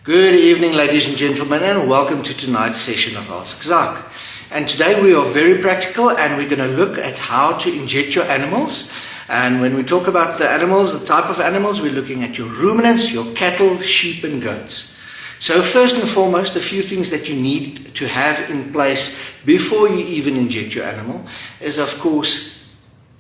Good evening, ladies and gentlemen, and welcome to tonight's session of Ask Zak. And today we are very practical and we're going to look at how to inject your animals. And when we talk about the animals, the type of animals, we're looking at your ruminants, your cattle, sheep and goats. So first and foremost, a few things that you need to have in place before you even inject your animal is, of course,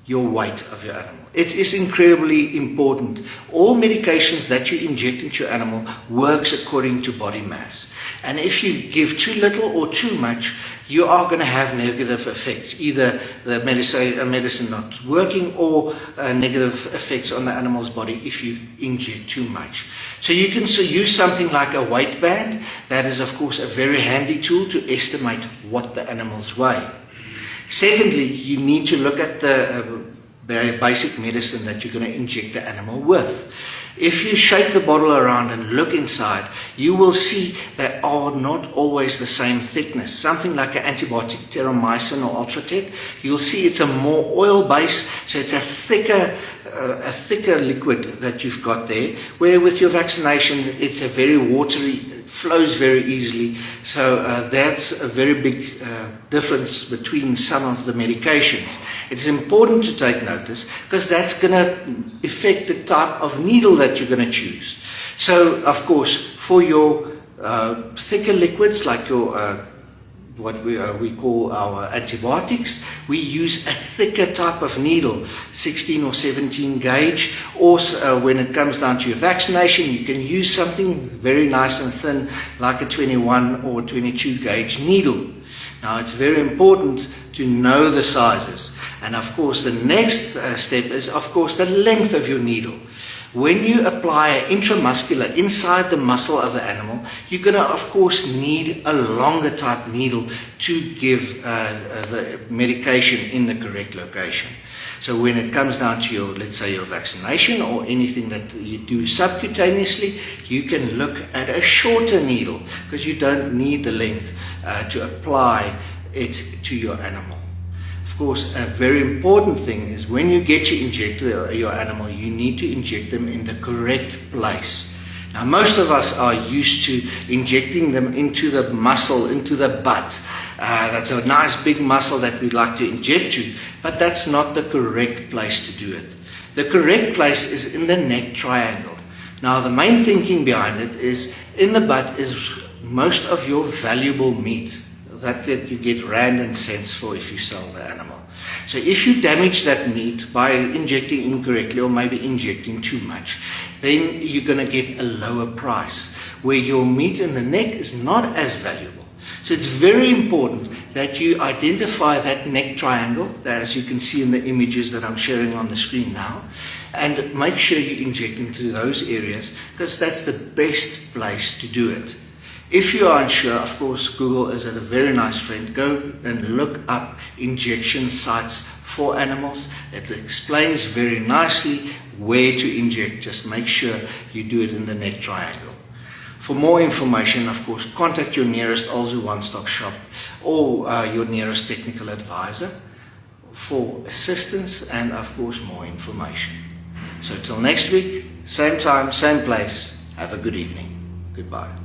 your weight of your animal. It is incredibly important. All medications that you inject into your animal works according to body mass. And if you give too little or too much, you are going to have negative effects. Either the medicine not working or negative effects on the animal's body if you inject too much. So you can use something like a weight band. That is, of course, a very handy tool to estimate what the animals weigh. Secondly, you need to look at the basic medicine that you're going to inject the animal with. If you shake the bottle around and look inside, you will see they are not always the same thickness. Something like an antibiotic, terramycin or Ultratec, you'll see it's a more oil base, so it's a thicker liquid that you've got there, where with your vaccination it's a very watery, it flows very easily. So that's a very big difference between some of the medications. It's important to take notice because that's going to affect the type of needle that you're going to choose. So of course, for your thicker liquids like your what we call our antibiotics, we use a thicker type of needle, 16 or 17 gauge. Also, when it comes down to your vaccination, you can use something very nice and thin like a 21 or 22 gauge needle. Now, it's very important to know the sizes. And of course, the next step is, of course, the length of your needle. When you apply intramuscular inside the muscle of the animal, you're going to, of course, need a longer type needle to give the medication in the correct location. So when it comes down to your, let's say, your vaccination or anything that you do subcutaneously, you can look at a shorter needle because you don't need the length to apply it to your animal. Of course, a very important thing is when you get to inject your animal, you need to inject them in the correct place. Now, most of us are used to injecting them into the muscle, into the butt. That's a nice big muscle that we'd like to inject to, but that's not the correct place to do it. The correct place is in the neck triangle. Now, the main thinking behind it is in the butt is most of your valuable meat that you get rand and cents for if you sell the animal. So if you damage that meat by injecting incorrectly or maybe injecting too much, then you're going to get a lower price where your meat in the neck is not as valuable. So it's very important that you identify that neck triangle, as you can see in the images that I'm sharing on the screen now, and make sure you inject into those areas because that's the best place to do it. If you are unsure, of course, Google is a very nice friend. Go and look up injection sites for animals. It explains very nicely where to inject. Just make sure you do it in the neck triangle. For more information, of course, contact your nearest Alzu one-stop shop or your nearest technical advisor for assistance and, of course, more information. So till next week, same time, same place. Have a good evening. Goodbye.